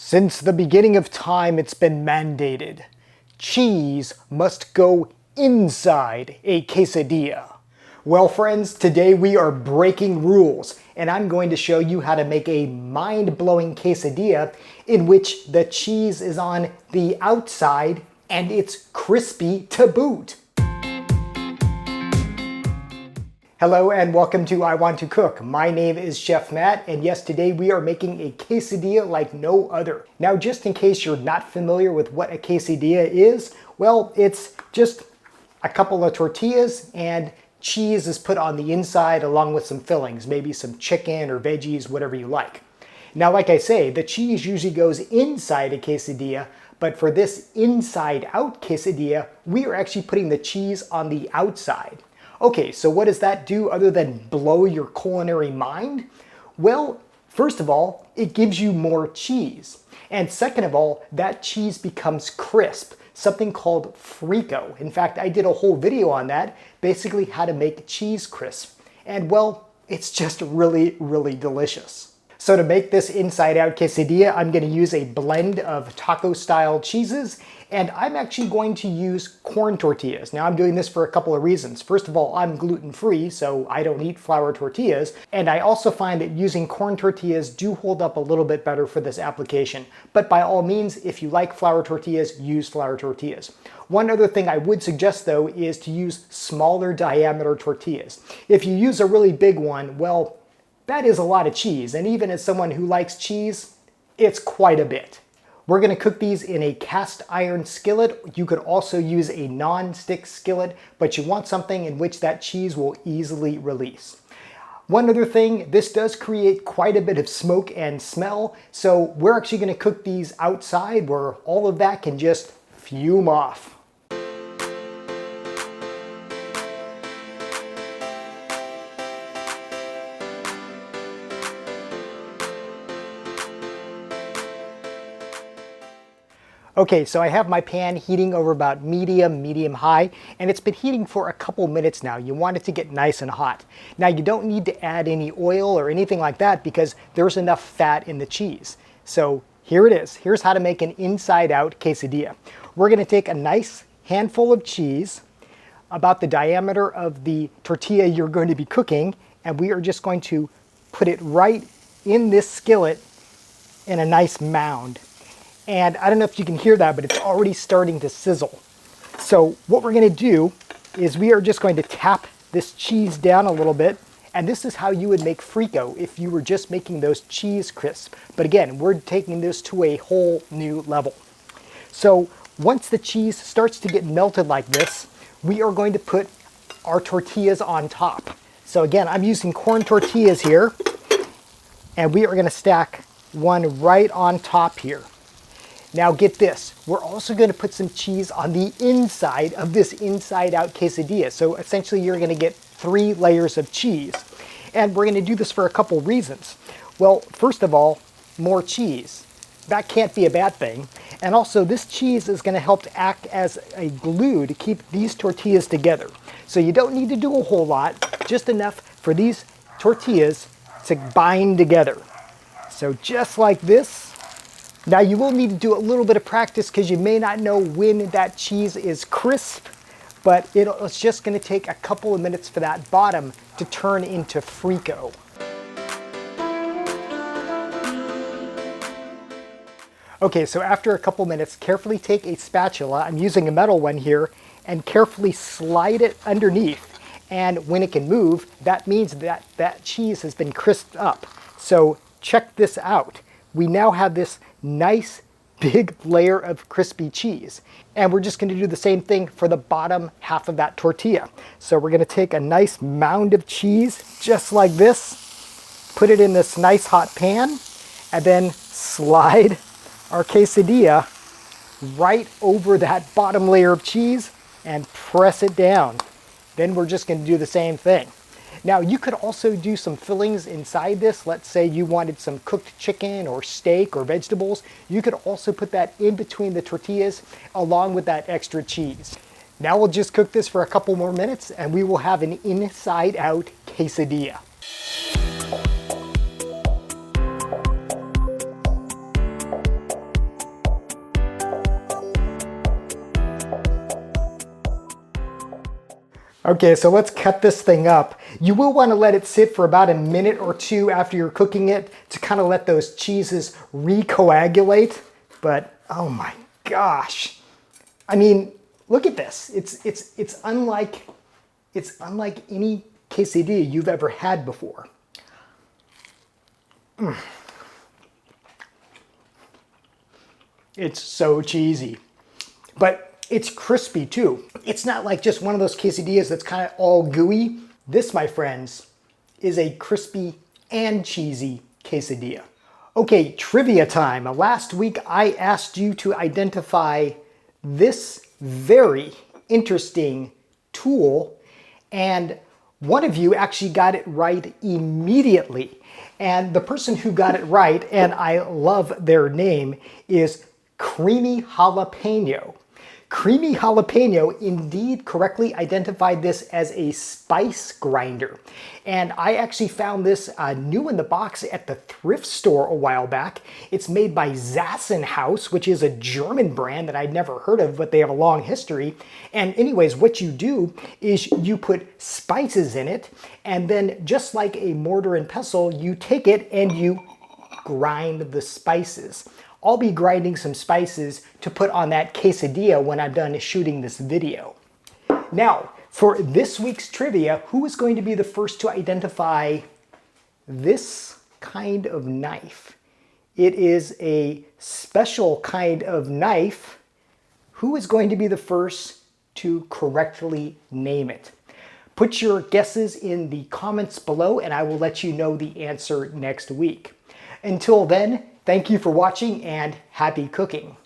Since the beginning of time, it's been mandated. Cheese must go inside a quesadilla. Well, friends, today we are breaking rules, and I'm going to show you how to make a mind-blowing quesadilla in which the cheese is on the outside and it's crispy to boot. Hello and welcome to I Want to Cook. My name is Chef Matt, and yes, today we are making a quesadilla like no other. Now, just in case you're not familiar with what a quesadilla is, well, it's just a couple of tortillas and cheese is put on the inside along with some fillings, maybe some chicken or veggies, whatever you like. Now, like I say, the cheese usually goes inside a quesadilla, but for this inside out quesadilla, we are actually putting the cheese on the outside. Okay, so what does that do other than blow your culinary mind? Well, first of all, it gives you more cheese. And second of all, that cheese becomes crisp, something called frico. In fact, I did a whole video on that, basically how to make cheese crisp. And well, it's just really, really delicious. So to make this inside out quesadilla, I'm going to use a blend of taco style cheeses, and I'm actually going to use corn tortillas. Now I'm doing this for a couple of reasons. First of all, I'm gluten-free, so I don't eat flour tortillas, and I also find that using corn tortillas do hold up a little bit better for this application. But by all means, if you like flour tortillas, use flour tortillas. One other thing I would suggest though is to use smaller diameter tortillas. If you use a really big one, well, that is a lot of cheese, and even as someone who likes cheese, it's quite a bit. We're going to cook these in a cast iron skillet. You could also use a non-stick skillet, but you want something in which that cheese will easily release. One other thing, this does create quite a bit of smoke and smell, so we're actually going to cook these outside where all of that can just fume off. Okay, so I have my pan heating over about medium high, and it's been heating for a couple minutes now. You want it to get nice and hot. Now, you don't need to add any oil or anything like that because there's enough fat in the cheese. So here it is. Here's how to make an inside-out quesadilla. We're going to take a nice handful of cheese, about the diameter of the tortilla you're going to be cooking, and we are just going to put it right in this skillet in a nice mound. And I don't know if you can hear that, but it's already starting to sizzle. So what we're going to do is we are just going to tap this cheese down a little bit. And this is how you would make frico if you were just making those cheese crisps. But again, we're taking this to a whole new level. So once the cheese starts to get melted like this, we are going to put our tortillas on top. So again, I'm using corn tortillas here, and we are going to stack one right on top here. Now get this, we're also going to put some cheese on the inside of this inside out quesadilla. So essentially you're going to get 3 layers of cheese. And we're going to do this for a couple reasons. Well, first of all, more cheese. That can't be a bad thing. And also this cheese is going to help to act as a glue to keep these tortillas together. So you don't need to do a whole lot, just enough for these tortillas to bind together. So just like this. Now you will need to do a little bit of practice because you may not know when that cheese is crisp, but it's just going to take a couple of minutes for that bottom to turn into frico. Okay, so after a couple minutes, carefully take a spatula, I'm using a metal one here, and carefully slide it underneath. And when it can move, that means that that cheese has been crisped up. So check this out. We now have this nice big layer of crispy cheese. And we're just going to do the same thing for the bottom half of that tortilla. So we're going to take a nice mound of cheese just like this, put it in this nice hot pan, and then slide our quesadilla right over that bottom layer of cheese and press it down. Then we're just going to do the same thing. Now you could also do some fillings inside this. Let's say you wanted some cooked chicken or steak or vegetables. You could also put that in between the tortillas along with that extra cheese. Now we'll just cook this for a couple more minutes and we will have an inside out quesadilla. Okay, so let's cut this thing up. You will want to let it sit for about a minute or two after you're cooking it to kind of let those cheeses recoagulate. But oh my gosh. I mean, look at this. It's unlike any quesadilla you've ever had before. It's so cheesy. But it's crispy too. It's not like just one of those quesadillas that's kind of all gooey. This, my friends, is a crispy and cheesy quesadilla. Okay, trivia time. Last week I asked you to identify this very interesting tool, and one of you actually got it right immediately. And the person who got it right, and I love their name, is Creamy Jalapeno. Creamy Jalapeno indeed correctly identified this as a spice grinder. And I actually found this new in the box at the thrift store a while back. It's made by Zassenhaus, which is a German brand that I'd never heard of, but they have a long history. And anyways, what you do is you put spices in it, and then just like a mortar and pestle, you take it and you grind the spices. I'll be grinding some spices to put on that quesadilla when I'm done shooting this video. Now, for this week's trivia, who is going to be the first to identify this kind of knife? It is a special kind of knife. Who is going to be the first to correctly name it? Put your guesses in the comments below and I will let you know the answer next week. Until then, thank you for watching and happy cooking.